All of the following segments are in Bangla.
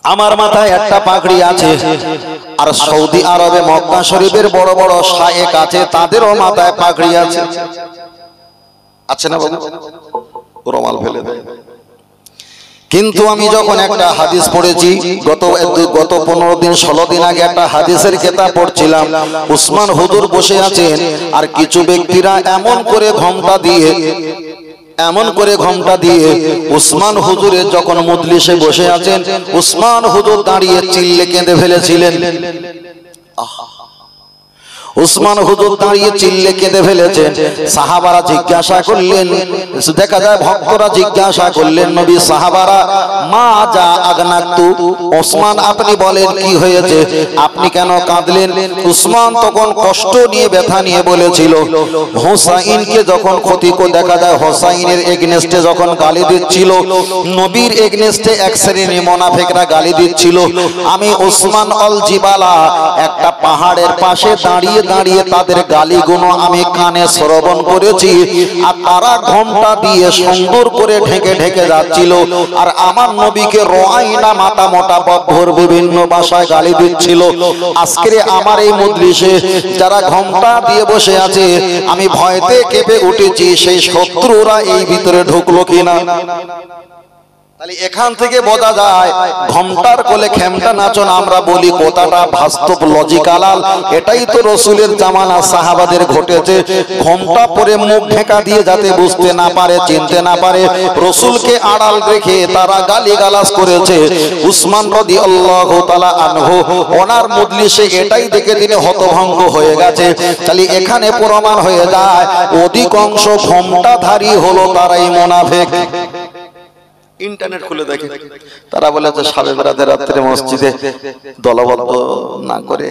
আমার মাথায় একটা পাগড়ি আছে, আর সৌদি আরবে মক্কা শরীফের বড় বড় শায়েখ আছে, তাদেরও মাথায় পাগড়ি আছে। আছে না বাবু? রুমাল ফেলে দেয়। কিন্তু আমি যখন একটা হাদিস পড়েছি, গত 15 দিন 16 দিন আগে একটা হাদিসের কিতাব পড়ছিলাম, উসমান হুজুর বসে আছেন, আর কিছু ব্যক্তিরা এমন করে ঘোমটা দিয়ে উসমান হুজুরের যখন মজলিসে বসে আছেন, উসমান হুজুর দাঁড়িয়ে চিল্লে কেঁদে ফেলেছিলেন। উসমান হুজুর দাঁড়িয়ে চিল্লে কেঁদে ফেলেছেন। সাহাবারা জিজ্ঞাসা করলেন, দেখা যায় ভক্তরা জিজ্ঞাসা করলেন, নবী সাহাবারা, মা যা আগনাতু, উসমান আপনি বলেন কি হয়েছে, আপনি কেন কাঁদলেন? উসমান তখন কষ্ট নিয়ে ব্যথা নিয়ে বলেছিল, হোসাইনকে যখন ক্ষতি করে, দেখা যায় হোসাইনের এগনেস্টে যখন গালি দিচ্ছিল, নবীর এগনেস্টে এক শ্রেণী মুনাফিকরা গালি দিচ্ছিল, আমি উসমান আল জিবালা একটা পাহাড়ের পাশে দাঁড়িয়ে তাদের গালিগুলো আমি কানে শ্রবণ করেছি, আর তারা ঘোমটা দিয়ে সুন্দর করে ঢেকে যাচ্ছিল, আর আমার নবীকে রোয়াইনা মাথা মোটা বব্বর বিভিন্ন ভাষায় গালি দিচ্ছিল। আজকে আমার এই মজলিসে যারা ঘোমটা দিয়ে বসে আছে, আমি ভয়তে কেঁপে উঠেছি, সেই শত্রুরা এই ভিতরে ঢুকলো কিনা। তাহলে এখান থেকে বোঝা যায় ঘোমটার কোলে খেমটা নাচন আমরা বলি, কথাটা বাস্তব লজিক্যাল। এটাই তো রসুলের জামানা সাহাবাদের ঘটেছে। ঘোমটা পরে মুখ ঢেকা দিয়ে যাতে বুঝতে না পারে, চিনতে না পারে, রসুলকে আড়াল রেখে তারা গালিগালাজ করেছে। উসমান রাদিয়াল্লাহু তাআলা আনহু ওনার মজলিসে এটাই দেখে তিনি হতভম্ব হয়ে গেছে। তাহলে এখানে প্রমাণ হয়ে যায় অধিকাংশ ঘোমটাধারী হলো তারাই মুনাফিক। ইন্টারনেট খুলে দেখে, তারা বলে যে সাবে বেরাতে রাত্রে মসজিদে দলবদ্ধ না করে,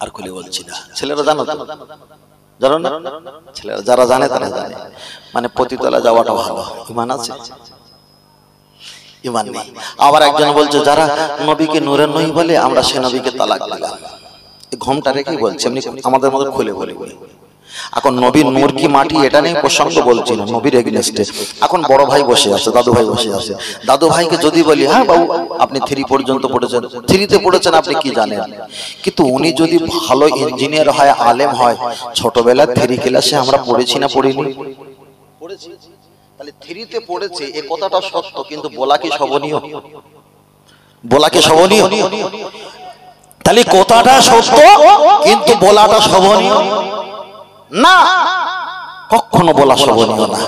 আর খুলে বলছি না। ছেলেরা জানো না? ছেলেরা যারা জানে তারা জানে, মানে পতিতলা যাওয়াটা ভালো। ইমান আছে? ইমান নেই। আবার একজন বলছে যারা নবীকে নূরের নই বলে, আমরা সে নবীকে তালাক দিলাম। ঘোমটা রেখেই বলছে, এমনি আমাদের মতো খুলে বলি। এখন নবীর নূর কি মাটি, এটা নিয়ে প্রসঙ্গ বলছি না, নবীর এগেইনস্টে। এখন বড় ভাই বসে আছে, দাদু ভাই বসে আছে, দাদু ভাইকে যদি বলি, হ্যাঁ বাবু আপনি 3 পর্যন্ত পড়েছেন, 3তে পড়েছেন, আপনি কি জানেন? কিন্তু উনি যদি ভালো ইঞ্জিনিয়ার হয়, আলেম হয়, ছোটবেলায় 3 ক্লাসে আমরা পড়েছি না পড়িনি? পড়েছি। তাহলে 3তে পড়েছে, এই কথাটা সত্য, কিন্তু বলা কি শোভনীয়? বলা কি শোভনীয়? তাহলে কথাটা সত্য, কিন্তু বলাটা শোভনীয় না, কখনো বলা শোভনীয় না।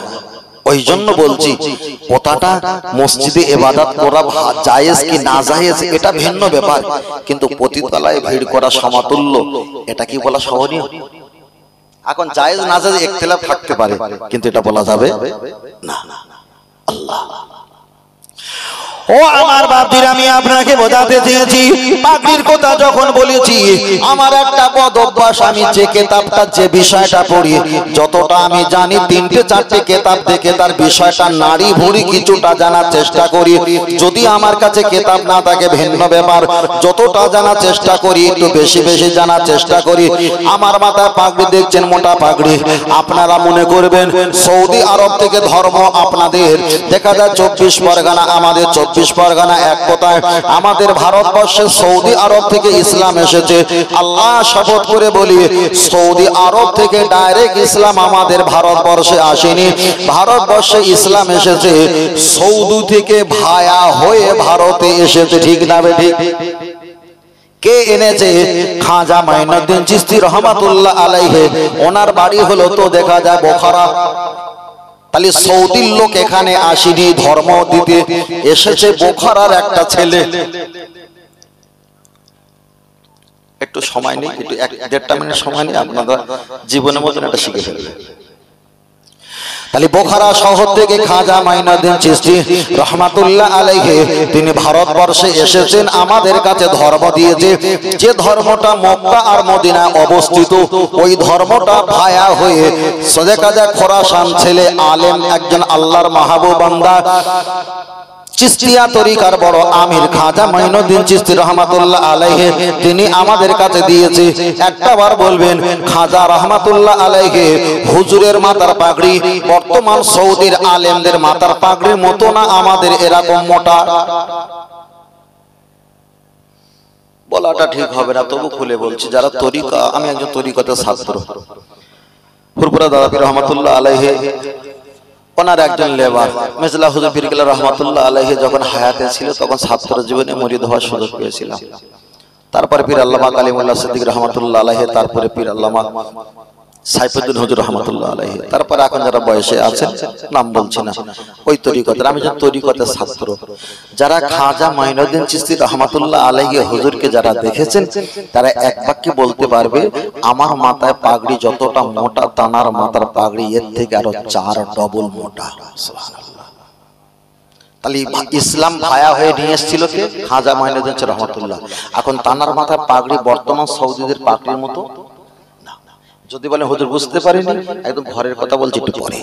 ওই জন্য বলছি, কথাটা মসজিদে ইবাদত করা জায়েজ কি না জায়েজ এটা ভিন্ন ব্যাপার, কিন্তু পতিতলায় ভিড় করা সমাতুল্য, এটা কি বলা শোভনীয়? এখন জায়েজ না জায়েজ ইখতিলাফ থাকতে পারে, কিন্তু এটা বলা যাবে না। আল্লাহ ও আমার বাপজিরা, আমি আপনাকে বোঝাতে চেয়েছি, পাগড়ির কথা যখন বলেছি, আমার একটা বদ অভ্যাস, আমি যে কিতাবটা যে বিষয়টা পড়ি, যতটা আমি জানি 3-4টে কিতাব দেখে তার বিষয়টা নাড়ি ভুড়ি কিছুটা জানার চেষ্টা করি। যদি আমার কাছে কিতাব না থাকে ভিন্ন ব্যাপার, যতটা জানার চেষ্টা করি একটু বেশি জানার চেষ্টা করি। আমার মাথায় পাগড়ি দেখছেন, মোটা পাগড়ি। আপনারা মনে করবেন সৌদি আরব থেকে ধর্ম আপনাদের, দেখা যায় 24 পরগনা, আমাদের 24 পরগনা এক কথায় আমাদের ভারতবর্ষে সৌদি আরব থেকে ইসলাম এসেছে। আল্লাহ শপথ করে বলি, সৌদি আরব থেকে ডাইরেক্ট ইসলাম আমাদের ভারতবর্ষে আসেনি। ভারতবর্ষে ইসলাম এসেছে সৌদি থেকে ভায়া হয়ে ভারতে এসেছে। ঠিক না বেঠিক? কে এনেছে? খাজা মাইনুদ্দিন চিশতি রহমাতুল্লাহ আলাইহি। ওনার বাড়ি হলো তো দেখা যায় বোখারা। তাহলে সৌদির লোক এখানে আসেনি ধর্ম দিতে, এসেছে বোখারার একটা ছেলে। একটু সময় নেই, একটু 1-1.5 মিনিট সময় নেই, আপনারা জীবনের মতন এটা শিখে ফেলবেন। তাহলে বোখারা শহর থেকে খাজা মাইনুদ্দিন চিশতি রহমাতুল্লাহ আলাইহি তিনি ভারতবর্ষে এসেছেন, আমাদের কাছে ধর্ম দিয়েছে। যে ধর্মটা মক্কা আর মদিনায় অবস্থিত, ওই ধর্মটা ভায়া হয়ে দেখা যায় খোরাসান ছেলে আলেম একজন আল্লাহর মাহবুব বান্দা চিশতিয়া তরিকার বড় আমির খাজা মাইনুদ্দিন চিশতি রহমাতুল্লাহ আলাইহি তিনি আমাদের কাছে দিয়েছে। একটাবার বলবেন খাজা রহমাতুল্লাহ আলাইহি হুজুরের মাথার পাগড়ি বর্তমান সৌদির আলেমদের মাথার পাগড়ির মতো না, আমাদের এরকম মোটা। বলাটা ঠিক হবে না, তবু খুলে বলছি। যারা তরিকা, আমি একজন তরিকতের ছাত্র, ফুরফুরা দাদা পীর রহমাতুল্লাহ আলাইহি ওনার একজন লেবার মেজলা হুজুর পীর কেবলা রহমাতুল্লাহ আলাইহি যখন হায়াতে ছিল তখন ছাত্র জীবনে মুরিদ হওয়ার সুযোগ পেয়েছিলাম। তারপরে পীর আল্লামা কালিমুল্লাহ সিদ্দিক রহমাতুল্লাহ আলাইহি, তারপরে পীর আল্লামা সাইফুদ্দিন হুজুর রহমাতুল্লাহ আলাইহি, তারপরে এখন যারা বয়সে আছেন নাম বলছি না, ওই তরিকতের। আমি যে তরিকতের ছাত্র, যারা খাজা মাইনুদ্দিন চিশতি রহমাতুল্লাহ আলাইহি হুজুরকে যারা দেখেছেন তারা এক বাক্যে বলতে পারবে আমার মাথায় পাগড়ি যতটা মোটা, তানার মাথার পাগড়ি এর থেকে আরো 4 ডবল মোটা। সুবহানাল্লাহ। তাহলে ইসলাম ভায়া হয়ে নিয়ে এসেছিল কে? খাজা মাইনুদ্দিন রহমাতুল্লাহ। এখন তানার মাথার পাগড়ি বর্তমান সৌদিদের পাগড়ির মতো। যদি বলে হুজুর বুঝতে পারিনি, একদম ঘরের কথা বলছি, একটু পরে।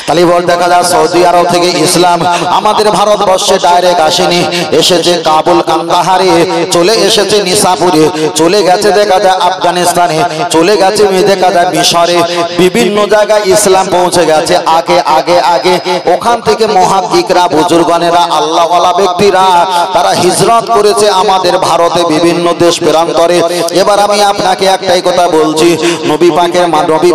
তাহলে বল দেখা যায় সৌদি আরব থেকে ইসলাম আমাদের ভারতবর্ষে ডাইরেক্ট আসেনি, এসেছে কাবুল, কান্দাহারে, চলে এসেছে নিসাপুরে, চলে গেছে দেখা যায় আফগানিস্তানে, চলে গেছে দেখা যায় মিশরে, বিভিন্ন জায়গায় ইসলাম পৌঁছে গেছে। আগে আগে আগে ওখান থেকে মুহাদ্দিকরা, বুজুর্গনেরা, আল্লাহওয়ালা ব্যক্তিরা তারা হিজরত করেছে আমাদের ভারতে বিভিন্ন দেশ প্রান্তরে। এবার আমি আপনাকে একটাই কথা বলছি, নবী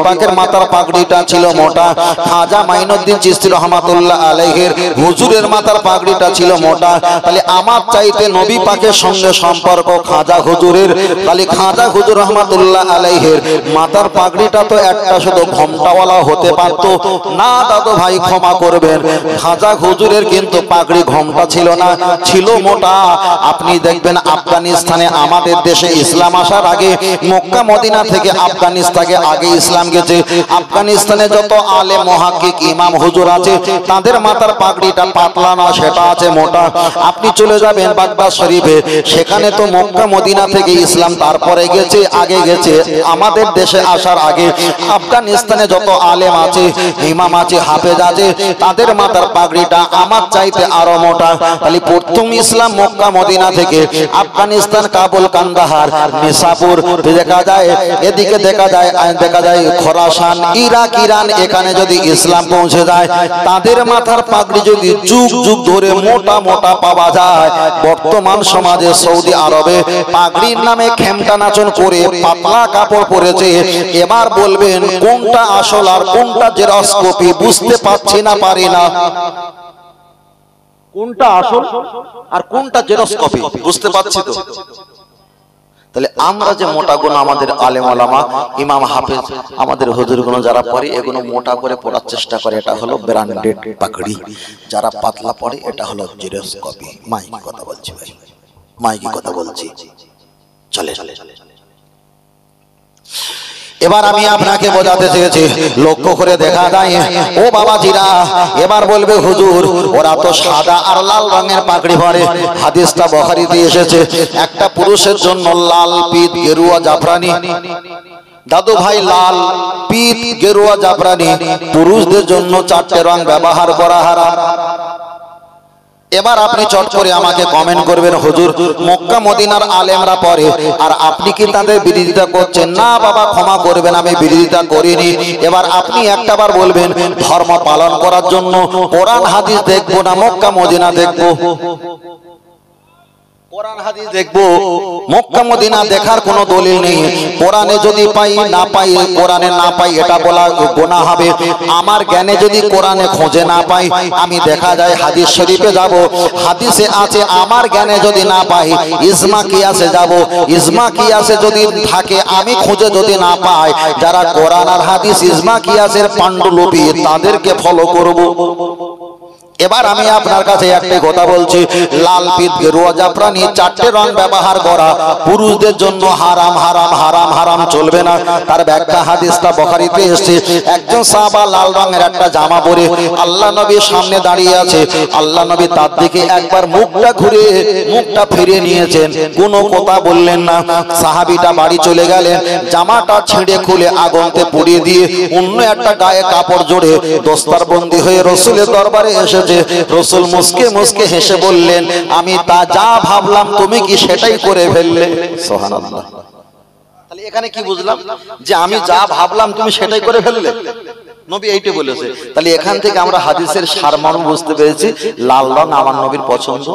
পাকের মাথার পাগড়িটা ছিল মোটা, খাজা মাইনুদ্দিন চিশতি রহমাতুল্লাহ আলাইহির হুজুরের মাথার পাগড়িটা ছিল মোটা। তাহলে আমার চাইতে নবী পাকের সঙ্গে সম্পর্ক খাজা হুজুরের, তাহলে খাজা হুজুর রহমাতুল্লাহ আলাইহির মাথার পাগড়িটা তো একটা শুধু ঘোমটাওয়ালা হতে পারতো না। দাদু ভাই ক্ষমা করবেন, খাজা হুজুরের কিন্তু পাগড়ি ঘোমটা ছিল না, ছিল মোটা। আপনি দেখবেন আফগানিস্তানে আমাদের দেশে ইসলাম আসার আগে, মক্কা মদিনা থেকে আফগানিস্তানে আগে ইসলাম গেছে। আফগানিস্তানে যত আলেম মুহাক্কিক ইমাম হুজুর আছে তাদের মাথার পাগড়িটা পাতলা না, সেটা আছে মোটা। আপনি চলে যাবেন বাগদাদ শরীফে, সেখানে তো মক্কা মদিনা থেকে ইসলাম তারপরে গেছে, আগে গেছে। আমাদের দেশে আসার আগে আফগানিস্তানে যত আলেম আছে, ইমাম আছে, হাফেজ আছে, তাদের মাথার পাগড়িটা আমার চাইতে আরো মোটা। তাহলে প্রথম ইসলাম মক্কা মদিনা থেকে আফগানিস্তান, কাবুল, কান্দাহার, নিসাপুর দেখা যায়, এদিকে দেখা যায় খোরাসান, ইরাক, ইরান, এখানে যদি ইসলাম পৌঁছে যায়, তাদের মাথার পাগড়ি যদি যুগ যুগ ধরে মোটা মোটা পাওয়া যায়, বর্তমান সমাজে সৌদি আরবে পাগড়ির নামে খেমটা নাচন করে পাতলা কাপড় পরেছে। এবার বলবেন কোনটা আসল আর কোনটা জেরক্স কপি? বুঝতে পারছি না, পারি না। কোনটা আসল আর কোনটা জেরক্স কপি বুঝতে পারছি তো। তাহলে আমরা যে মোটা গুণ আমাদের আলেম ওলামা, ইমাম, হাফেজ, আমাদের হুজুরগুলো যারা পড়ে এগুলো মোটা করে পড়ার চেষ্টা করে, এটা হলো ব্র্যান্ডেড পাগড়ি। যারা পাতলা পড়ে এটা হলো জেরক্স কপি। মাইকি কথা বলছি ভাই, মাইকি কথা বলছি, চলে। এবার আমি আপনাকে বোঝাতে চেয়েছি, লক্ষ্য করে দেখা যায় ও বাবাজিরা, এবার বলবে হুজুর ওরা তো সাদা আর লাল রঙের পাগড়ি পরে। হাদিসটা বুখারীতে এসেছে, একটা পুরুষের জন্য লাল, পিত, গেরুয়া, জাফরানি। দাদু ভাই, লাল, পিত, গেরুয়া, জাফরানি পুরুষদের জন্য 4টে রং ব্যবহার করা হারাম। এবার আপনি চট করে আমাকে কমেন্ট করবেন, হুজুর মক্কা মদিনার আলেমরা পড়ে আর আপনি কি তাদের বিরোধিতা করছেন? না বাবা, ক্ষমা করবেন, আমি বিরোধিতা করিনি। এবার আপনি একটাবার বলবেন ধর্ম পালন করার জন্য কোরআন হাদিস দেখবো না মক্কা মদিনা দেখবো? কোরআন হাদিস দেখবো, মক্কা মদিনা দেখার কোনো দলিল নেই। কোরআনে যদি পাই, না পাই, কোরআনে না পাই এটা বলা গুনাহ হবে। আমার জ্ঞানে যদি কোরআনে খুঁজে না পাই, আমি দেখা যায় হাদিস শরীফে যাব, হাদিসে আছে। আমার জ্ঞানে যদি না পাই, ইজমা কিয়াসে যাব, ইজমা কিয়াসে যদি থাকে, আমি খুঁজে যদি না পাই, যারা কোরআন আর হাদিস ইজমা কিয়াসের পাণ্ডুলিপি তাদেরকে ফলো করব। এবার আমি আপনার কাছে একটা কথা বলছি, লাল, পিত, গেরুয়া, জাফরানি 4টে রং ব্যবহার করা পুরুষদের জন্য হারাম, হারাম, হারাম, হারাম, চলবে না। তার ব্যাখ্যা হাদিসটা বুখারীতে এসেছে। একজন সাহাবা লাল রঙের একটা জামা পরে আল্লাহ নবীর সামনে দাঁড়িয়ে আছে। আল্লাহ নবী তার দিকে একবার মুখটা ঘুরে মুখটা ফিরিয়ে নিয়েছেন, কোনো কথা বললেন না। সাহাবীটা বাড়ি চলে গেলেন, জামাটা ছিঁড়ে খুলে আগুনতে পুড়িয়ে দিয়ে অন্য একটা গায়ে কাপড় জড়ে দস্তারবন্দি হয়ে রাসূলের দরবারে এসে রাসূল মুস্কে মুস্কে হেসে বললেন, আমি তা যা ভাবলাম তুমি কি সেটাই করে ফেললে। সুবহানাল্লাহ। তাহলে এখানে কি বুঝলাম? যে আমি যা ভাবলাম তুমি সেটাই করে ফেললে, নবী এইটা বলেছে। তাহলে এখান থেকে আমরা হাদিসের সারমর্ম বুঝতে পেরেছি, লাল রং আমার নবীর পছন্দ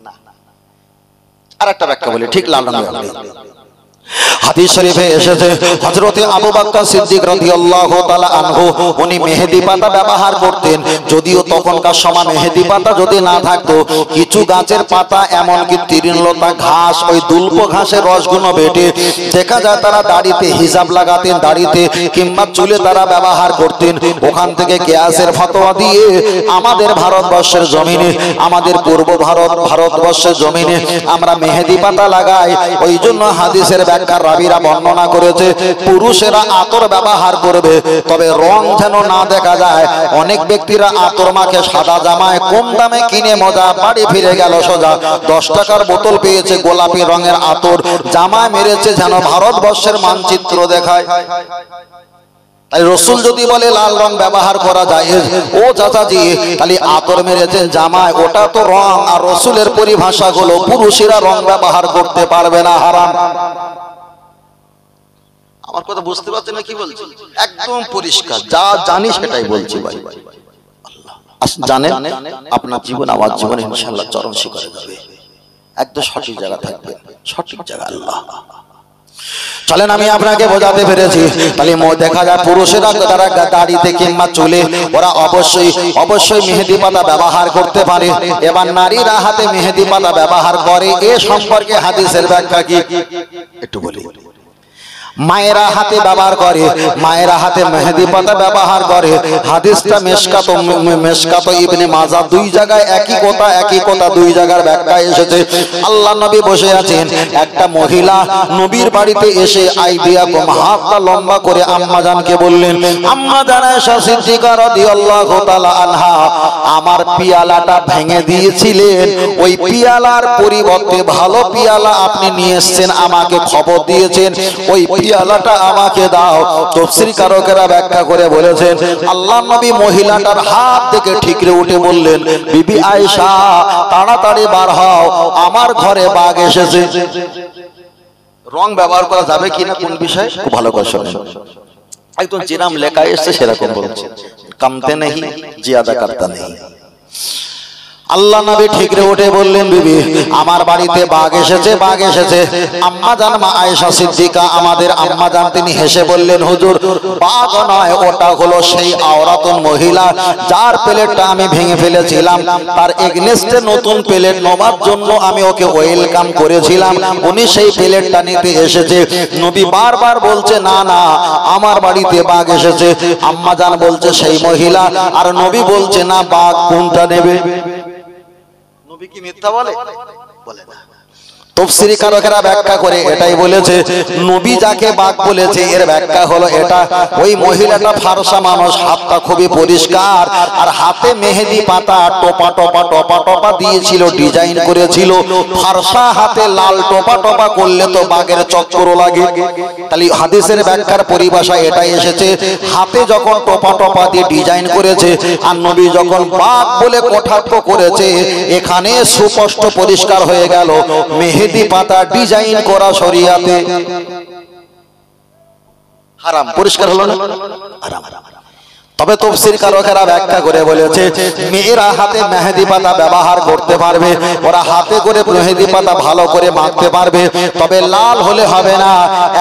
না। আর একটা ব্যাখ্যা বলি, ঠিক লাল রঙের হাদিস শরীফে এসেছে হযরতে আবু বকর সিদ্দিক রাদিয়াল্লাহু তাআলা আনহু উনি মেহেদি পাতা ব্যবহার করতেন। যদিও তখনকার সময় মেহেদি পাতা যদি না থাকতো, কিছু গাছের পাতা এমনকি তৃণলতা ঘাস, ওই দুল্প ঘাসের রসগুলো বেটে দেখা যায় তারা দাড়িতে হিজাব লাগাতেন, দাড়িতে কিংবা চুলে তারা ব্যবহার করতেন। ওখান থেকে কিয়াসের ফতোয়া দিয়ে আমাদের ভারতবর্ষের জমিনে, আমাদের পূর্ব ভারতবর্ষের জমিনে আমরা মেহেদি পাতা লাগাই। ওই জন্য হাদিসের রাবিরা বর্ণনা করেছে পুরুষেরা আতর ব্যবহার করবে, তবে রং যেন না দেখা যায়। অনেক ব্যক্তিরা আতর মাখে সাদা জামায়, কম দামে কিনে মজা, বাড়ি ফিরে গেল সোজা 10 টাকার বোতল পেয়েছে, গোলাপি রঙের আতর জামায় মেরেছে, যেন ভারতবর্ষের মানচিত্র দেখায়। তাই রসুল যদি বলে লাল রং ব্যবহার করা যায়, ও চাচাজি তাহলে আতর মেরেছেন জামায়, ওটা তো রং। আর রসুলের পরিভাষা হলো পুরুষেরা রং ব্যবহার করতে পারবে না, হারাম। আমার কথা বুঝতে পারছেন না কি বলছি? একদম পরিষ্কার, যা জানি সেটাই বলছি ভাই। জানেন আপনার জীবন আমার জীবনে ইনশাআল্লাহ চরম শিখরে যাবে, একদম সঠিক জায়গা থাকবে, সঠিক জায়গা আল্লাহ। চলেন আমি আপনাকে বোঝাতে পেরেছি। তাহলে দেখা যায় পুরুষেরা তারা দাড়িতে কিংবা চুলে ওরা অবশ্যই মেহেদি পাতা ব্যবহার করতে পারে। এবার নারীরা হাতে মেহেদি পাতা ব্যবহার করে, এ সম্পর্কে হাদিসের ব্যাখ্যা কি একটু বলি। মায়েরা হাতে ব্যবহার করে, মায়েরা হাতে মেহেদি পাতা ব্যবহার করে। হাদিসটা মেশকাত ইবনে মাজাহ, দুই জায়গায় একই কথা দুই জায়গার ব্যাখ্যা এসেছে। আল্লাহ নবী বসে আছেন, একটা মহিলা নবীর বাড়িতে এসে আইডিয়া হাতটা লম্বা করে আম্মা জানকে বললেন, আম্মা জান আয়েশা সিদ্দিকা রাদিয়াল্লাহু তাআলা আনহা আমার পিয়ালাটা ভেঙে দিয়েছিলেন, ওই পিয়ালার পরিবর্তে ভালো পিয়ালা আপনি নিয়ে এসেছেন, আমাকে খবর দিয়েছেন, ওই পিয়ালাটা আমাকে দাও। তাফসীর কারকেরা ব্যাখ্যা করে বলেছেন, আল্লাহর নবী মহিলাটার হাত থেকে ঠিকরে উঠে বললেন, বিবি আয়েশা তাড়াতাড়ি বার হও, আমার ঘরে বাঘ এসেছে। রং ব্যবহার করা যাবে কিনা কোন বিষয় খুব ভালো করে শুনুন। একদম যেরকম লেখা এসেছে সেরকম বলছে, কমতে নেই জিয়াদা করতা নেই। আল্লাহ নবী ঠিকরে উঠে বললেন, বিবি আমার বাড়িতে বাঘ এসেছে, বাঘ এসেছে। আম্মা জান মা আয়েশা সিদ্দিকা আমাদের আম্মা জান তিনি হেসে বললেন, হুজুর বাঘ নয়, ওটা হলো সেই আওরাতুন মহিলা যার প্লেটটা আমি ভেঙে ফেলেছিলাম, তার এগনেস্টে নতুন প্লেট নেওয়ার জন্য আমি ওকে ওয়েলকাম করেছিলাম, উনি সেই প্লেটটা নিতে এসেছে। নবী বারবার বলছে, না না আমার বাড়িতে বাঘ এসেছে। আম্মা জান বলছে সেই মহিলা, আর নবী বলছে না, বাঘ কোনটা নেবে? নবী কি মিথ্যা বলে? বলে না। তাফসীর কারকেরা ব্যাখ্যা করে এটাই বলেছে, নবী যাকে বাঘ বলেছে এর ব্যাখ্যা হলো এটা, ওই মহিলাটা ফারসা মানুষ, হাতটা খুবই পরিষ্কার, আর হাতে মেহেদি পাতা টোপা টোপা টোপা টোপা দিয়েছিল, ডিজাইন করেছিল। ফারসা হাতে লাল টোপা টোপা করলে তো বাঘের চক্কর লাগে। তাহলে হাদিসের ব্যাখ্যার পরিভাষা এটাই এসেছে, হাতে যখন টোপা টোপা দিয়ে ডিজাইন করেছে, আর নবী যখন বাঘ বলে কটাক্ষ করেছে, এখানে সুস্পষ্ট পরিষ্কার হয়ে গেল মেহেদি পাতা ডিজাইন করা শরিয়াতে হারাম। পরিষ্কার হলো না? হারাম। তবে তাফসীর কারকেরা ব্যাখ্যা করে বলেছে, মেয়েরা হাতে মেহেদি পাতা ব্যবহার করতে পারবে, ওরা হাতে করে মেহেদি পাতা ভালো করে মাখতে পারবে, তবে লাল হলে হবে না,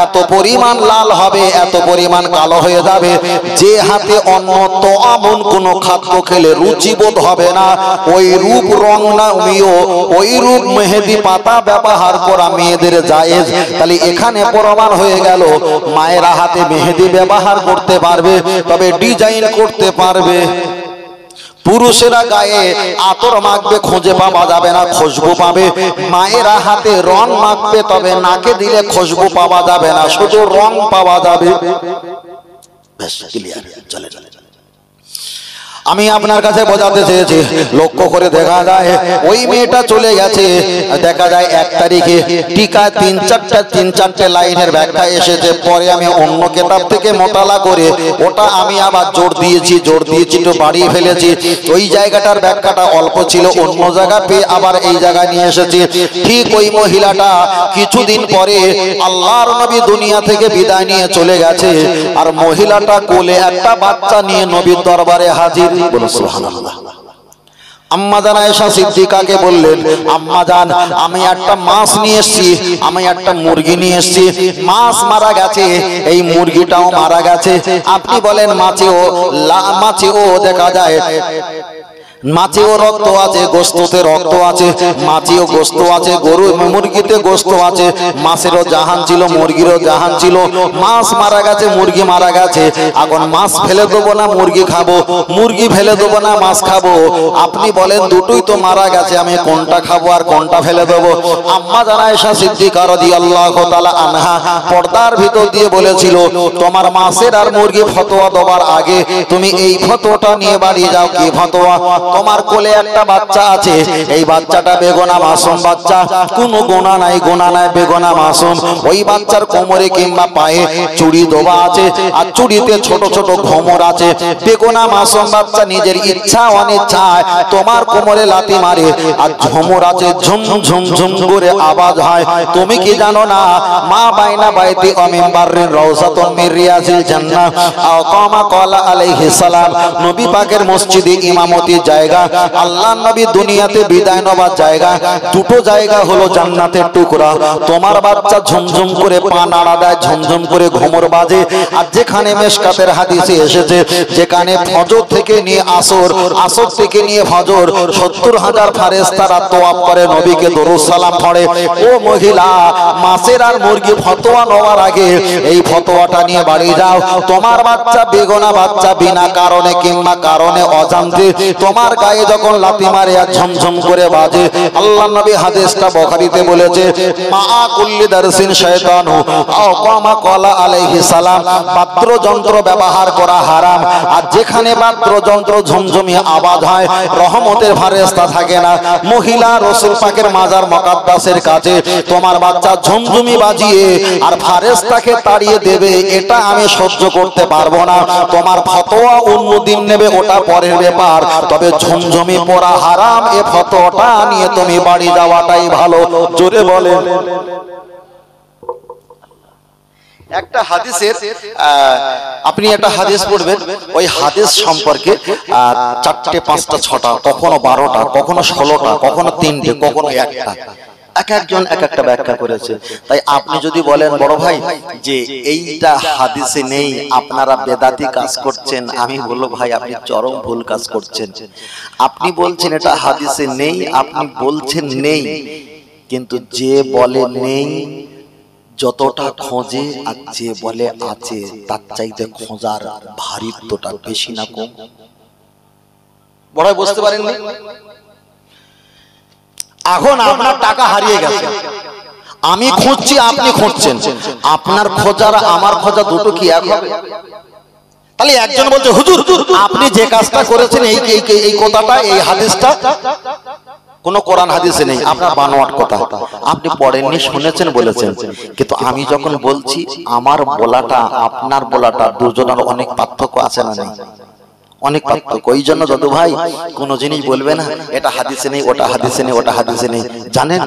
এত পরিমাণ লাল হবে, এত পরিমাণ কালো হয়ে যাবে, যে হাতে অন্য তো এমন কোন খাদ্য খেলে রুচিবোধ হবে না, ওই রূপ রং না ওই রূপ মেহেদি পাতা ব্যবহার করা মেয়েদের জায়েজ। তাহলে এখানে প্রমাণ হয়ে গেল মায়েরা হাতে মেহেদি ব্যবহার করতে পারবে, তবে ডিজাইন করতে পারবে। পুরুষেরা গায়ে আতর মাখবে, খুঁজে পাওয়া যাবে না, খুশবু পাবে। মায়েরা হাতে রং মাখবে, তবে নাকে দিলে খুশবু পাওয়া যাবে না, শুধু রং পাওয়া যাবে। বেশ ক্লিয়ার। চলে চলে আমি আপনার কাছে বোঝাতে চেয়েছি, লক্ষ্য করে দেখা যায় ওই মেয়েটা চলে গেছে, দেখা যায় 1 তারিখে টিকায় 3-4টে লাইনের ব্যাখ্যা এসেছে, পরে আমি অন্য কিতাব থেকে মোতালা করে ওটা আমি আবার জোর দিয়েছি তো বাড়িয়ে ফেলেছি। ওই জায়গাটার ব্যাখ্যাটা অল্প ছিল, অন্য জায়গা পেয়ে আবার এই জায়গায় নিয়ে এসেছি। ঠিক ওই মহিলাটা কিছুদিন পরে আল্লাহর নবী দুনিয়া থেকে বিদায় নিয়ে চলে গেছে, আর মহিলাটা কোলে একটা বাচ্চা নিয়ে নবীর দরবারে হাজির। বলো সুবহানাল্লাহ। আম্মা জান আয়েশা সিদ্দিকাকে বললেন, আম্মা জান আমি একটা মাছ নিয়ে এসেছি, আমি একটা মুরগি নিয়ে এসেছি, মাছ মারা গেছে, এই মুরগিটাও মারা গেছে, আপনি বলেন মাছেও দেখা যায় মাছেও রক্ত আছে, গোশতে রক্ত আছে, মাছেও গোশত আছে, গরু মুরগিতে গোশত আছে, মাছেরও জাহান ছিল, মুরগিরও জাহান ছিল, মাছ মারা গেছে, মুরগি মারা গেছে, এখন মাছ ফেলে দেবো না মুরগি খাবো, মুরগি ফেলে দেবো না মাছ খাবো, আপনি বলেন দুটোই তো মারা গেছে, আমি কোনটা খাবো আর কোনটা ফেলে দেবো? আম্মা জান আয়েশা সিদ্দিকা রাদিয়াল্লাহু তাআলা আনহা পর্দার ভিতর দিয়ে বলেছিল, তোমার মাছের আর মুরগি ফতোয়া দেওয়ার আগে তুমি এই ফতোয়াটা নিয়ে বাড়ি যাও। কি ফতোয়া? তোমার কোলে একটা বাচ্চা আছে, এই বাচ্চাটা বেগোনা মাসুম বাচ্চা, কোনো গোনা নাই, বেগোনা মাসুম, ওই বাচ্চার কোমরে কিংবা পায়ে চুড়ি দেওয়া আছে, আর চুড়িতে ছোট ছোট ঘোমর আছে, বেগোনা মাসুম বাচ্চা নিজের ইচ্ছা অনিচ্ছায় তোমার কোমরে লাথি মারে, আর ঝুমুর আছে, ঝুম ঝুম ঝুম করে আওয়াজ হয়, তুমি কি জানো না মা বাইনা বাইতি অমিম্বারিন রাউজাতুন মির রিয়াজিল জান্নাহ আও কামা ক্বালা আলাইহিস সালাম, নবী পাকের মসজিদে ইমামতি জায়গা, আল্লাহ নবী দুনিয়াতে বিদায় নেবার জায়গা, দুটো জায়গা হলো জান্নাতের টুকরা। তোমার বাচ্চা ঝুমঝুম করে পা নাড়া দেয়, ঝুমঝুম করে ঘুমর বাজে, আর যেখানে মেশকাতের হাদিসে এসেছে যেখানে ফজর থেকে নিয়ে আসর, আসর থেকে নিয়ে ফজর ৭০,০০০ ফেরেশতারা তোয়াফ করে, নবীকে দরুদ সালাম পড়ে। ও মহিলা, মাছের আর মুরগি ফতোয়া নেওয়ার আগে এই ফতোয়াটা নিয়ে বাড়ি যাও। তোমার বাচ্চা বেগোনা বাচ্চা বিনা কারণে কিংবা কারণে অজান্তে তোমার গায়ে যখন লাথি মারে আর ঝমঝম করে বাজে, আল্লাহ নবী হাদিসটা বুখারীতে বলেছে, মা কুল্লি দারসিন শয়তানু আও কামা ক্বালা আলাইহিস সালাম, বাদ্যযন্ত্র ব্যবহার করা হারাম, আর যেখানে বাদ্যযন্ত্র ঝমঝমি আওয়াজ হয় রহমতের ফেরেশতা থাকে না। মহিলা রাসূল পাকের মাজার মুকাদ্দাসের কাছে তোমার বাচ্চা ঝমঝমি বাজিয়ে আর ফেরেশতাকে তাড়িয়ে দেবে, এটা আমি সহ্য করতে পারবো না। তোমার ফতোয়া অন্যদিন নেবে, ওটা পরের ব্যাপার, তবে ঝমঝমি পড়া হারাম, এ ফতোয়াটা নিয়ে তুমি বাড়ি যাওয়াটাই ভালো। জোরে বলে। একটা হাদিসের আপনি একটা হাদিস পড়বেন, ওই হাদিস সম্পর্কে ৪টে ৫টা ৬টা কখনো ১২টা কখনো ১৬টা কখনো ৩টে কখনো ১টা একজন এক একটা ব্যাখ্যা করেছে। তাই আপনি যদি বলেন বড় ভাই যে এইটা হাদিসে নেই, আপনারা বেদাতি কাজ করছেন, আমি বলবো ভাই আপনি চরম ভুল কাজ করছেন। আপনি বলছেন এটা হাদিসে নেই, আপনি বলছেন নেই, কিন্তু যে বলে নেই যতটা খোঁজে আর যে বলে আছে তার চাইতে খোঁজার ভারিত্বটা বেশি না কম? বড় ভাই বুঝতে পারেননি? এখন আপনার টাকা হারিয়ে গেছে, আমি খুঁজছি, আপনি খুঁজছেন, আপনার খোঁজার আমার খোঁজা দুটো কি এক হবে? তাহলে একজন বলছে হুজুর আপনি যে কাজটা করেছেন এই কথাটা, এই হাদিসটা কোন কোরআন হাদিসে নেই, আপনার বানোয়াট কথা, আপনি পড়েননি, শুনেছেন, বলেছেন। কিন্তু আমি যখন বলছি আমার বলাটা আপনার বলাটা দুজনের অনেক পার্থক্য আছে না নেই? অনেক পার্থক্য। ওই জন্য দাদু ভাই কোন জিনিস বলবে না এটা হাদিসে নেই, ওটা হাদিসে নেই, ওটা হাদিসে নেই। জানেন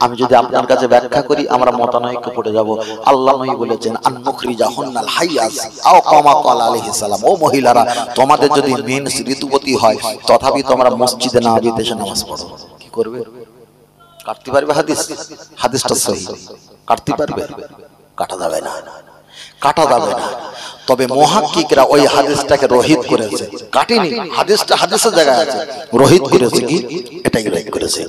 আমি যদি আপনার কাছে ব্যাখ্যা করি আমরা মতানৈক্য পড়ে যাব। আল্লাহ নবী বলেছেন আন-নুখরিজাহুন্নাল হাইয়াজ আও কামা ক্বালা আলাইহিস সালাম, ও মহিলারা তোমাদের যদি মেন্স ঋতুবতী হয় তথাপি তোমরা মসজিদে নববীতে এসে নামাজ পড়ো। কি করবে? কাটতে পারবে? হাদিসটা সহিহ, কাটতে পারবে? কাটা যাবে না, কাটা যাবে না। তবে মুহাক্কিকরা ওই হাদিসটাকে রহিত করেছে, কাটেনি, হাদিসটা হাদিসের জায়গায় আছে, রহিত করেছে। কি এটাই রহিত করেছে।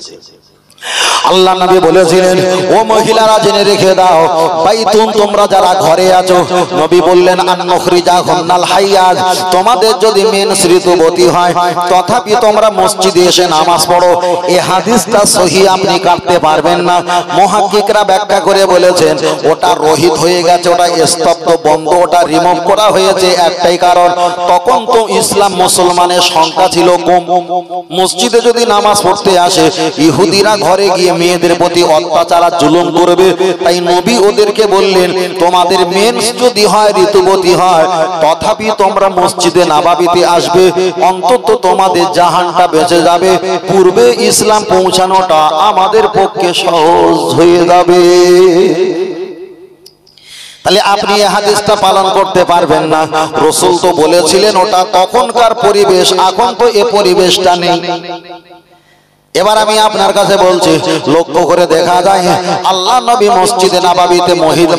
আল্লাহ নবী বলেছিলেন ও মহিলারা জেনে রেখে দাও, বাইতুন তোমরা যারা ঘরে আছো, নবী বললেন আন-নুখরিজাহুন্নাল হাইয়াজ, তোমাদের যদি মেন্স ঋতুবতী হয় তথাপি তোমরা মসজিদে এসে নামাজ পড়ো। এই হাদিসটা সহিহ, আপনি কাটতে পারবেন না। মুহাক্কিকরা ব্যাখ্যা করে বলেছেন ওটা রহিত হয়ে গেছে, ওটা স্তব্ধ বন্ধ, ওটা রিমুভ করা হয়েছে একটাই কারণ, তখন তো ইসলাম মুসলমানের সংখ্যা ছিল কম। মসজিদে যদি নামাজ পড়তে আসে ইহুদিরা ঘরে গিয়ে মেয়েদের প্রতি অত্যাচার জুলুম করবে, তাই নবী ওদেরকে বললেন তোমাদের মেন্স যদি হয় ঋতুবতী হয় তথাপি তোমরা মসজিদে নববীতে আসবে, অন্তত তোমাদের জাহানটা বেঁচে যাবে, পূর্বে ইসলাম পৌঁছানোটা আমাদের পক্ষে সহজ হয়ে যাবে। তাহলে আপনি এই হাদিসটা পালন করতে পারবেন না। রাসূল তো বলেছিলেন ওটা তখনকার পরিবেশ, এখন তো এই পরিবেশটা নেই। এবার আমি আপনার কাছে বলছি, লক্ষ্য করে দেখা যায় আল্লাহ নবী মসজিদে নববীতে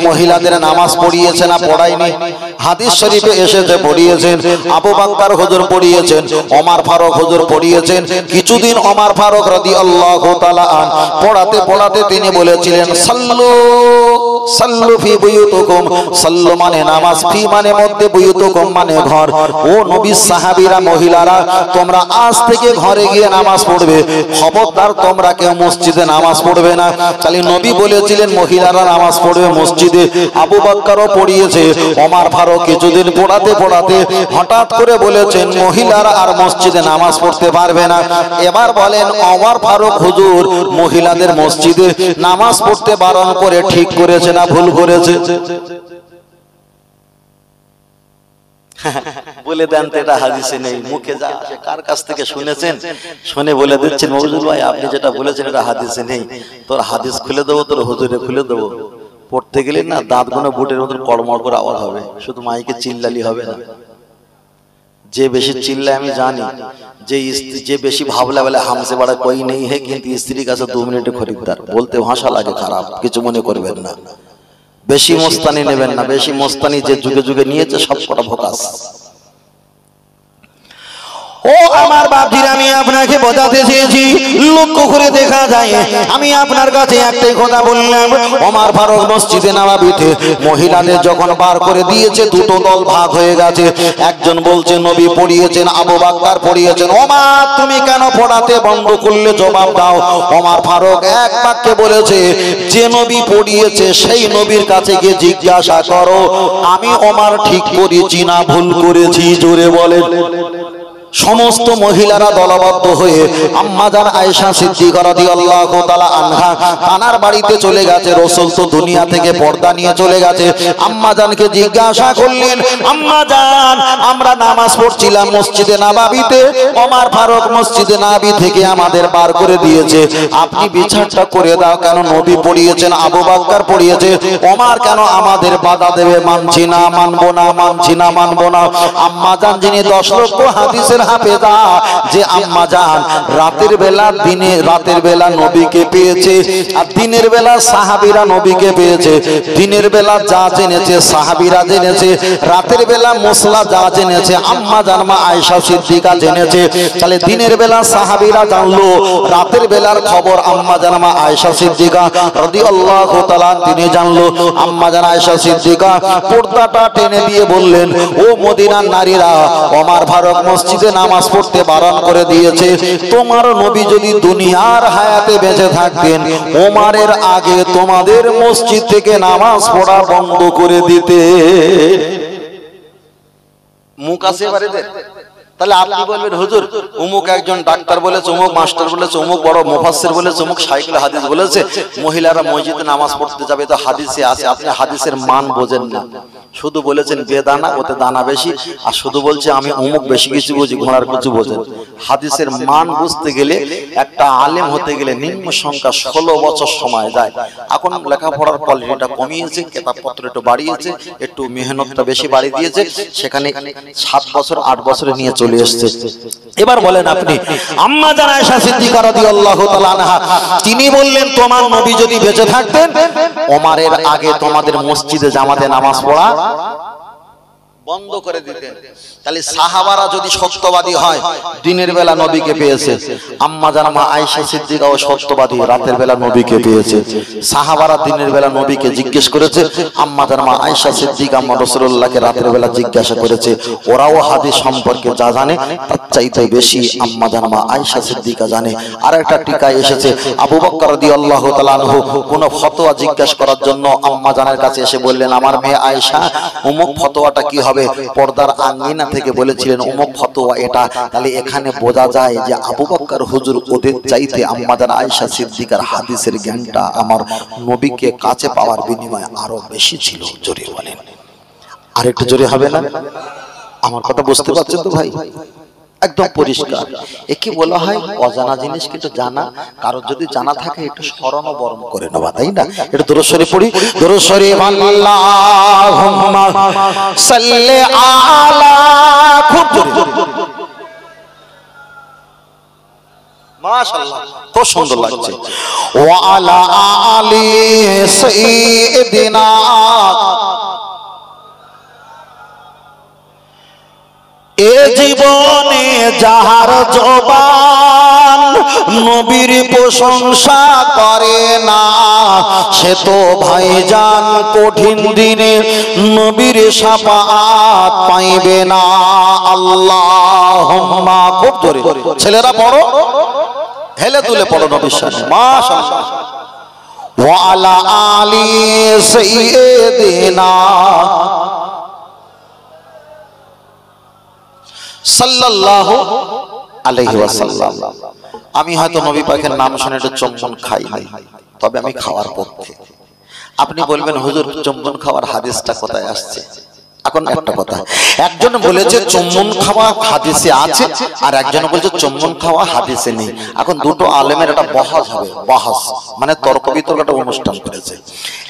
মহিলাদের নামাজ পড়িয়েছে না পড়ায়নি? হাদিস শরীফে এসেছে পড়িয়েছেন। আবু বকর হুজুর পড়িয়েছেন, ওমর ফারুক হুজুর পড়িয়েছেন। কিছুদিন ওমর ফারুক রাদিয়াল্লাহু তাআলা আন পড়াতে পড়াতে তিনি বলেছিলেন সাল্লু সাল্লু ফি বুয়ুতুকুম। সাল্লু মানে নামাজ, ফি মানে মধ্যে, বুয়ুতুকুম মানে ঘর। ও নবীর সাহাবীরা, মহিলারা, তোমরা আজ থেকে ঘরে গিয়ে নামাজ পড়বে, খবরদার তোমরা কেউ মসজিদে নামাজ পড়বে না। তাহলে নবী বলেছিলেন মহিলারা নামাজ পড়বে মসজিদে। আবু বকরও পড়িয়েছে, ওমর ফারুক কিছুদিন পড়াতে পড়াতে হঠাৎ করে বলেছেন মহিলারা আর মসজিদে নামাজ পড়তে পারবে না। এবার বলেন ওমর ফারুক হুজুর মহিলাদের মসজিদে নামাজ পড়তে বারণ করে ঠিক করেছে না ভুল করেছে? বলে দেন তো, এটা হাদিসে নেই, মুখে যা আসে কার কাছ থেকে শুনেছেন শুনে বলে দিচ্ছেন মওজুদ ভাই আপনি যেটা বলেছেন এটা হাদিসে নেই। তোর হাদিস খুলে দেবো, তোর হুজুরে খুলে দেবো। পড়তে গেলে না দাঁত গুলো বুটের মতন কড়মড় করে আওয়াজ হবে, শুধু মাইকে চিল্লালি হবে না। যে বেশি চিল্লায় আমি জানি, যে বেশি ভাবলা বলে হামসে বাড়া কই নেই হে, কিন্তু স্ত্রীর কাছে 2 মিনিটে খরিদ্দার বলতে ভাষা লাগে খারাপ, কিছু মনে করবেন না। বেশি মস্তানি নেবেন না, বেশি মস্তানি যে যুগে যুগে নিয়েছে সব কটা ভোকাস। ও আমার বাপজির, আমি আপনাকে বোঝাতে চেয়েছি, লক্ষ্য করে দেখা যায় আমি আপনার কাছে একটাই কথা বললাম। ওমর ফারুক মসজিদে নববীতে মহিলাদের যখন বার করে দিয়েছে, দুটো দল ভাগ হয়ে গেছে। একজন বলছে নবী পড়িয়েছেন, আবু বকর পড়িয়েছেন। ওমর তুমি কেন পড়াতে বন্ধ করলে, জবাব দাও। ওমর ফারুক এক বাক্যে বলেছে যে নবী পড়িয়েছে সেই নবীর কাছে গিয়ে জিজ্ঞাসা করো আমি ওমর ঠিক করেছি না ভুল করেছি, জোরে বলেন। সমস্ত মহিলারা দলবদ্ধ হয়ে আম্মা জান আয়েশা সিদ্দিকা রাদিয়াল্লাহু তাআলা আনহা তানার বাড়িতে চলে গেছে। রাসূল তো দুনিয়া থেকে পর্দা নিয়ে চলে গেছে। আম্মা জানকে জিজ্ঞাসা করলেন, আম্মা জান আমরা নামাজ পড়ছিলাম মসজিদে নববীতে, ওমর ফারুক মসজিদে নববী থেকে আমাদের বার করে দিয়েছে, আপনি বিচারটা করে দাও, কেন নবী পড়িয়েছেন, আবু বকর পড়িয়েছে, ওমর কেন আমাদের বাধা দেবে? মানছি না, মানবো না, মানছি না, মানবো না। আম্মা জান যিনি 10 লক্ষ হাদিসের হাফেজা, যে আম্মা জান রাতের বেলা রাতের বেলা নবীকে পেয়েছে, আর দিনের বেলা সাহাবীরা নবীকে পেয়েছে। দিনের বেলা যা জেনেছে সাহাবীরা জেনেছে, রাতের বেলা মুসলা যা জেনেছে আম্মা জান মা আয়েশা সিদ্দিকা জেনেছে। তাহলে দিনের বেলা সাহাবীরা জানলো, রাতের বেলার খবর আম্মা জান মা আয়েশা সিদ্দিকা রাদিয়াল্লাহু তাআলা তিনি জানলো। আম্মা জান আয়েশা সিদ্দিকা পর্দাটা টেনে দিয়ে বললেন, ও মদিনার নারীরা, ওমর ফারুক মসজিদে নামাজ পড়তে বারণ করে দিয়েছে, তোমার নবী যদি দুনিয়ার হায়াতে বেঁচে থাকতেন ওমরের আগে তোমাদের মসজিদ থেকে নামাজ পড়া বন্ধ করে দিতে। মুখ আছে বাড়িতে? তাহলে আপনি বলবেন হুজুর অমুক একজন ডাক্তার বলেছে, অমুক মাস্টার বলেছে, অমুক বড় মুফাসসির বলেছে, অমুক শাইখুল হাদিস বলেছে মহিলারা মসজিদে নামাজ পড়তে যাবে, তো হাদিসে আছে। আপনি হাদিসের মান বোঝেন না, শুধু বলেছেন বেদানা, ওতে দানা বেশি, আর শুধু বলছে আমি অমুক বেশি কিছু বুঝি, ঘোড়ার কিছু বোঝেন। হাদিসের মান বুঝতে গেলে একটা আলেম হতে গেলে নিম্ন সংখ্যা 16 বছর সময় যায়। এখন লেখাপড়ার কোয়ালিটিটা কমিয়েছে, কিতাবপত্র একটু বাড়িয়েছে, একটু মেহনতটা বেশি বাড়িয়ে দিয়েছে, সেখানে 7 বছর 8 বছরে নিয়ে চলে এসেছে। এবার বলেন আপনি, আম্মা জান আয়েশা সিদ্দিকা রাদিয়াল্লাহু তাআলা আনহা তিনি বললেন তোমার নবী যদি বেঁচে থাকতেন ওমরের আগে তোমাদের মসজিদে জামাতে নামাজ পড়া বন্ধ করে দিতেন। তাহলে সাহাবারা যদি সত্যবাদী হয় দিনের বেলা নবীকে পেয়েছে, আম্মা জান মা আয়েশা সিদ্দিকাও সত্যবাদী, রাতের বেলা নবীকে পেয়েছে। সাহাবারা দিনের বেলা নবীকে জিজ্ঞেস করেছে, আম্মা জান মা আয়েশা সিদ্দিকা রাসূলুল্লাহকে রাতের বেলা জিজ্ঞাসা করেছে। ওরাও হাদিস সম্পর্কে যা জানে তার চাইতে বেশি আম্মা জান মা আয়েশা সিদ্দিকা জানে। আর একটা টিকায় এসেছে আবু বকর রাদিয়াল্লাহু তাআলা আনহু কোন ফতোয়া জিজ্ঞাসা করার জন্য আম্মা জানের কাছে এসে বললেন, আমার মেয়ে আয়েশা অমুক ফতোয়াটা কি হবে? পর্দার আঙ্গিনা থেকে বলেছিলেন অমুক ফতোয়া এটা। তাহলে এখানে বোঝা যায় যে আবু বকর হুজুর ওদের চাইতে আম্মা জান আয়েশা সিদ্দিকার হাদিসের জ্ঞানটা আমার নবীকে কাছে পাওয়ার বিনিময়ে আরো বেশি ছিল। জোরে বলেন, আর একটু জোরে হবে না? আমার কথা বুঝতে পারছেন তো ভাই? একদম পরিষ্কার। একে বলা হয় অজানা জিনিস কিন্তু জানা, কারোর যদি জানা থাকে একটু স্মরণ বরণ করে নেওয়া, তাই না? এটা দরুদ শরীফ পড়ি, দরুদ শরীফ আল্লাহুম্মা সাল্লি আলা, খুব জোরে মাশাআল্লাহ, খুব সুন্দর লাগছে। ওয়া আলা আলি সাইয়্যিদিনা, এ জীবনে যাহার জবান নবীর প্রশংসা করে না, সে তো ভাইজান কঠিন দিনে নবীর শাফাআত পাইবে না। আল্লাহুম্মা, খুব জোরে ছেলেরা পড়ো, হেলে তুলে পড়ো নবীর শানে, মাশাআল্লাহ। ওয়া আলা আলি সাইয়্যিদিনা সাল্লাল্লাহু আলাইহি ওয়াসাল্লাম। আমি হয়তো নবী পাকের নাম শুনে একটু চুম্বন খাই নাই, তবে আমি খাওয়ার পক্ষে। আপনি বলবেন হুজুর চুম্বন খাওয়ার হাদিসটা কোথায় আসছে? এখন একটা কথা, একজন বলেছে চুম্বন খাওয়া হাদিসে আছে, আর একজন বলেছে চুম্বন খাওয়া হাদিসে নেই। এখন দুটো আলেমের একটা বহাস হবে, বহাস মানে তর্ক বিতর্কটা অনুষ্ঠান করেছে।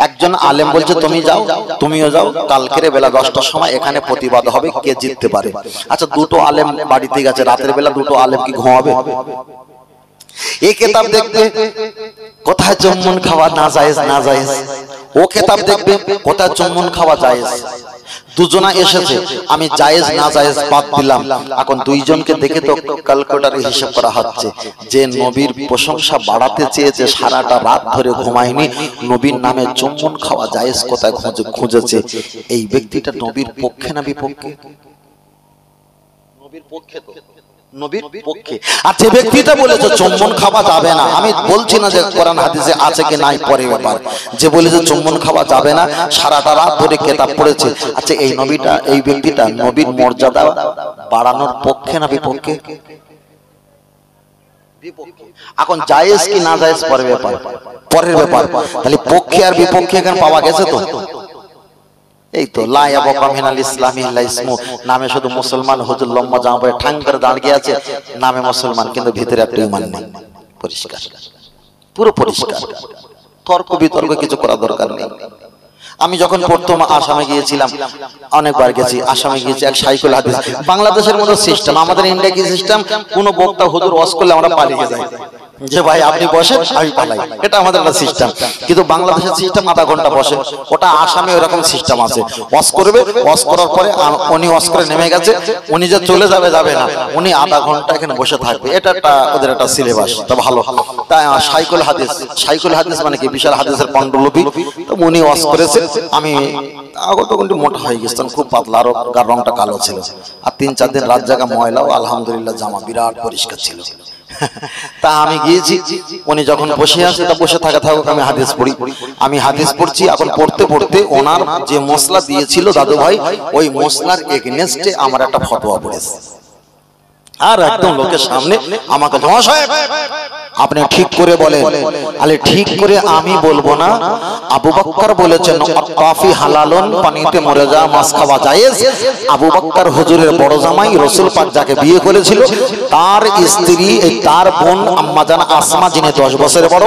একজন আলেম বলছে তুমি যাও, তুমিও যাও, কালকের বেলা 10টার সময় এখানে প্রতিবাদ হবে, কে জিততে পারে। আচ্ছা, দুটো আলেম বাড়িতে গেছে, রাতের বেলা দুটো আলেম কি ঘুমাবে? এই কিতাব দেখবে কোথায় চুম্বন খাওয়া না জায়েজ, না জায়েজ। ও কিতাব দেখবে কোথায় চুম্বন খাওয়া জায়েজ। দুজনা এসেছে, আমি জায়েজ না জায়েজ বাদ দিলাম। এখন দুইজনকে দেখে তো ক্যালকুলেটরে হিসাব করা হচ্ছে যে নবীর প্রশংসা বাড়াতে চেয়েছে, সারাটা রাত ধরে ঘুমায়নি, নবীর নামে চুম্বন খাওয়া জায়েজ কোথায় খুঁজেছে। এই ব্যক্তিটা নবীর পক্ষে না বিপক্ষে? নবীর পক্ষে তো, নবীর পক্ষে। আর যে ব্যক্তিটা বলেছে চুম্বন খাওয়া যাবে না, আমি বলছি না যে কোরআন হাদিসে আছে কি নাই পরে ব্যাপার, যে বলেছে চুম্বন খাওয়া যাবে না সারাটা রাত ধরে কিতাব পড়েছে, আচ্ছা এই নবীটা, এই ব্যক্তিটা নবীর মর্যাদা বাড়ানোর পক্ষে না বিপক্ষে? এখন জায়েজ কি না জায়েজ পরের ব্যাপার, পরের ব্যাপার। তাহলে পক্ষে আর বিপক্ষে এখানে পাওয়া গেছে তো। এই তো লা ইয়াবকা মিনাল ইসলামি ইল্লা ইসমু, নামে শুধু মুসলমান, হুজুর লম্বা জামা পরে ঠাং করে দাঁড়িয়ে আছে, নামে মুসলমান কিন্তু ভিতরে একটা ঈমান নেই। পরিষ্কার, পুরো পরিষ্কার। তর্ক বিতর্ক কিছু করা দরকার নেই। আমি যখন প্রথম আসামে গিয়েছিলাম, অনেকবার গেছি, আসামে গিয়েছি, এক সাইকুল হাদিস, বাংলাদেশের মতো সিস্টেম, আমাদের ইন্ডিয়া কি সিস্টেম, কোন বক্তা হুজুর ওয়াজ করলে আমরা পালিয়ে যাই, যে ভাই আপনি বসেন আমি পালাই, এটা আমাদের একটা সিস্টেম। কিন্তু বাংলাদেশের সিস্টেম আধা ঘন্টা বসে, ওটা আসামে ওরকম সিস্টেম আছে। ওয়াজ করবে, ওয়াজ করার পরে উনি ওয়াজ করে নেমে গেছে, উনি যে চলে যাবে, যাবে না, উনি আধা ঘন্টা এখানে বসে থাকবে। এটা একটা ওদের একটা সিলেবাস, তা ভালো। তাই সাইকুল হাদিস, সাইকুল হাদিস মানে কি বিশাল হাদিসের পাণ্ডুলিপি। তো উনি ওয়াজ করেছে, আমি আগত কিন্তু মোটা হয়ে গেছিলাম, খুব পাতলা, আরো গার রংটা কালো ছিল, আর 3-4 দিন রাত জায়গা ময়লাও, আলহামদুলিল্লাহ জামা বিরাট পরিষ্কার ছিল। তা আমি গিয়েছি, উনি যখন বসে আছে, তা বসে থাকা থাকুক, আমি হাদিস পড়ি। আমি হাদিস পড়ছি, এখন পড়তে পড়তে ওনার যে মশলা দিয়েছিল দাদু ভাই, ওই মশলার এগেইনস্টে আমার একটা ফতোয়া পড়েছে, আর একদম লোকের সামনে আমাকে, আপনি ঠিক করে বলেন। আলে ঠিক করে আমি বলবো না, আবু বকর বলেছেন কাফি হালালুন, পানিতে মরে যাওয়া মাছ খাওয়া জায়েজ। আবু বকর হুজুরের বড় জামাই, রাসূল পাক যাকে বিয়ে করেছিল, তার স্ত্রী, তার বোন আম্মা জান আসমা, যিনি 10 বছরের বড়,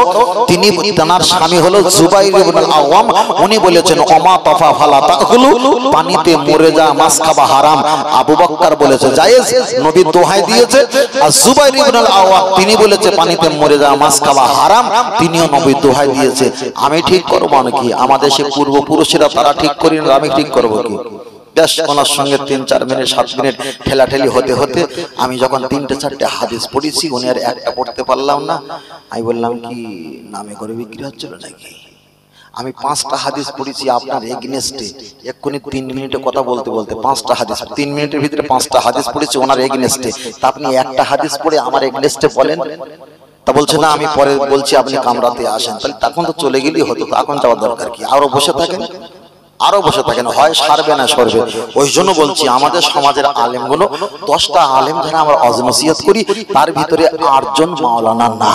তিনি, তার স্বামী হলো জুবাইর ইবনে আওয়াম, উনি বলেছেন ওমা তাফা ফালা তাকুলু, পানিতে মরে যাওয়া মাছ খাওয়া হারাম। আবু বকর বলেছে জায়েজ, নবী দোহাই দিয়েছে। আর জুবাইর ইবনে আওয়াম তিনি বলেছে পানিতে মরে যাওয়া মাছ খাওয়া হারাম, তিনিও নবী দোহাই দিয়েছে। আমি ঠিক করবো নাকি? আমাদের সে পূর্বপুরুষেরা তারা ঠিক করি না, আমি ঠিক করবো কি? বেশ ওনার সঙ্গে 3-4 মিনিট 7 মিনিট ঠেলাঠেলি হতে হতে আমি যখন 3-4টে হাদিস পড়েছি, উনি আর একটা পড়তে পারলাম না। আমি বললাম কি নামে করে বিক্রি হচ্ছিল নাকি? আমি 5টা হাদিস পড়েছি আপনার এগেইনস্টে, এক্ষুনি 3 মিনিটে কথা বলতে বলতে 5টা হাদিস, 3 মিনিটের ভিতরে 5টা হাদিস পড়েছি ওনার এগেইনস্টে। তা আপনি একটা হাদিস পড়ে আমার এগেইনস্টে বলেন? তা বলছে না, আমি পরে বলছি, আপনি কামরাতে আসেন। তাহলে তখন তো চলে গেলেই হতো, এখন যাওয়ার দরকার কি? আরো বসে থাকেন, আরো বসে থাকেন, হয় সারবে না সরবে। ওই জন্য বলছি আমাদের সমাজের আলেমগুলো, 10টা আলেম যারা আমরা ওয়াজ নসিহত করি, তার ভিতরে 8 জন মাওলানা না।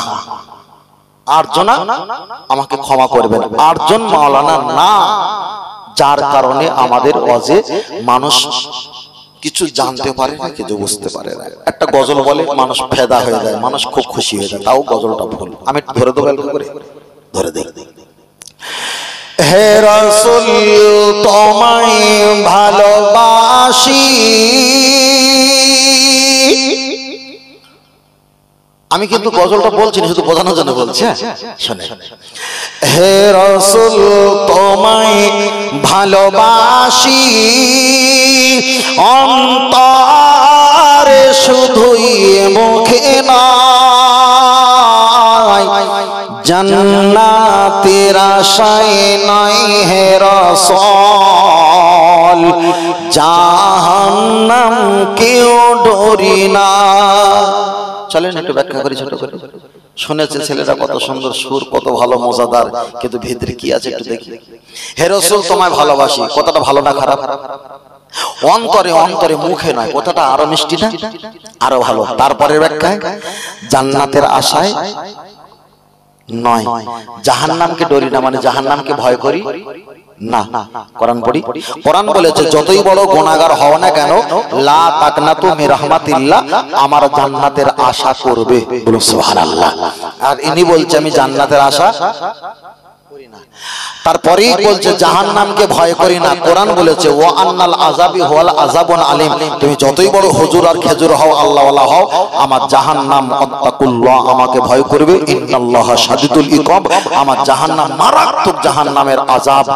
8 জন, আমাকে ক্ষমা করবেন, 8 জন মাওলানা না, যার কারণে আমাদের ওয়াজে মানুষ কিছু জানতে পারে না, কিছু বুঝতে পারে না। একটা গজল বলে মানুষ ফেদা হয়ে যায়, মানুষ খুব খুশি হয়ে যায়, তাও গজলটা ভুল। আমি ধরে দেবো অল্প করে, ধরে দিই। হে রাসূল তোমায় ভালোবাসি, আমি কিন্তু গজলটা বলছি না, শুধু বোঝানোর জন্য বলছি। শুনে, হে রাসূল তোমায় ভালোবাসি, অন্তরে শুধুই মুখে নয়, জান্নাতের আশায় নয় হে রাসূল, জাহান্নাম কেউ ডরি না। চলেন একটু ব্যাখ্যা করি ছোট করে। শুনেছে ছেলেরা কত সুন্দর সুর, কত ভালো মজাদার, কিন্তু ভিতরে কি আছে একটু দেখি। হে রাসূল তোমায় ভালোবাসি, কথাটা ভালো না খারাপ? অন্তরে অন্তরে, মুখে নয়, কথাটা আরো মিষ্টি না, আরো ভালো। তারপরে ব্যাখ্যায়, জান্নাতের আশায় নয়, জাহান্নামকে ডরি না, মানে জাহান্নামকে ভয় করি না। কোরআন পড়ি, কোরআন বলেছে যতই বড় গুনাহগার হও না কেন, লা তাকনাতু মির রাহমাতিল্লাহ, আমার জান্নাতের আশা করবে, বলুন সুবহানাল্লাহ। আর ইনি বলছে আমি জান্নাতের আশা করি না। তারপরেই বলছে জাহান্নামকে ভয় করি না। কোরআন বলেছে ওয়া আন্নাল আযাবি হুয়াল আযাবুন আলীম, তুমি যতই বড় হুজুর আর খেজুর হও, আল্লাহওয়ালা হও, আমার জাহান্নাম আত্তাকুল্লাহ, আমাকে ভয় করবে, ইন্নাল্লাহা শাদীদুল ইকাব, আমার জাহান্নাম মারাত্মক, জাহান্নামের আযাব,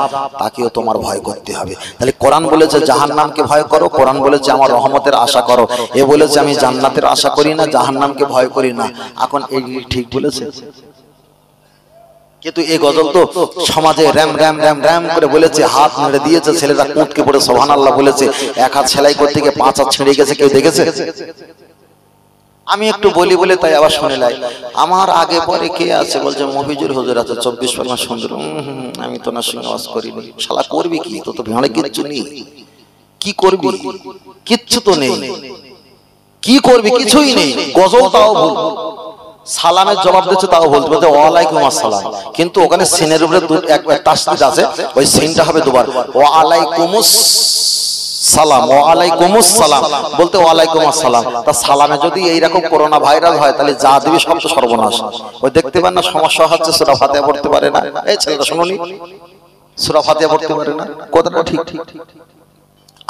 তাকেও তোমার ভয় করতে হবে। তাহলে কোরআন বলেছে জাহান্নামকে ভয় করো, কোরআন বলেছে আমার রহমতের আশা করো, এ বলেছে আমি জান্নাতের আশা করি না, জাহান্নামকে ভয় করি না। এখন এই ঠিক বলেছে? কিন্তু এই গজল তো সমাজে র্যাম র্যাম র্যাম র্যাম করে বলেছে, হাত মেরে দিয়েছে, ছেলেরা কুঁতকে পড়ে সুবহানাল্লাহ বলেছে, এক হাত সেলাই করতে গিয়ে 5 হাত ছিঁড়ে গেছে, কেউ দেখেছে? আমি একটু বলি বলে তাই আবার শুনে লাই। আমার আগে পরে কে আছে বলছে মফিজুর হুজুর আছে 24 পরগনা সুন্দর। আমি তো না সঙ্গে ওয়াজ করিনি। শালা করবি কি? তো তো ভিড়ে কিচ্ছু নেই, কি করবি? কিচ্ছু তো নেই, কি করবি? কিছুই নেই। গজলটাও ভুল, সালামের জবাব দিচ্ছে তাও বলতে বলতে ওয়ালাইকুম আসসালাম, কিন্তু ওখানে সিনের উপরে একবার তাসদিদ আছে, ওই সিনটা হবে দুবার, ওয়ালাইকুমুস সালাম, ওয়ালাইকুমুস সালাম বলতে ওয়ালাইকুম আসসালাম। তা সালামে যদি এইরকম করোনা ভাইরাস হয়, তাহলে যা দিবি সব তো সর্বনাশ। ওই দেখতে পান না সমস্যা হচ্ছে, সূরা ফাতিহা পড়তে পারে না। এই ছেলেটা শুনুনি, সূরা ফাতিহা পড়তে পারে না, কথাটা ঠিক।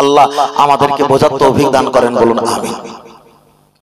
আল্লাহ আমাদেরকে বোঝার তৌফিক দান করেন, বলুন আমিন।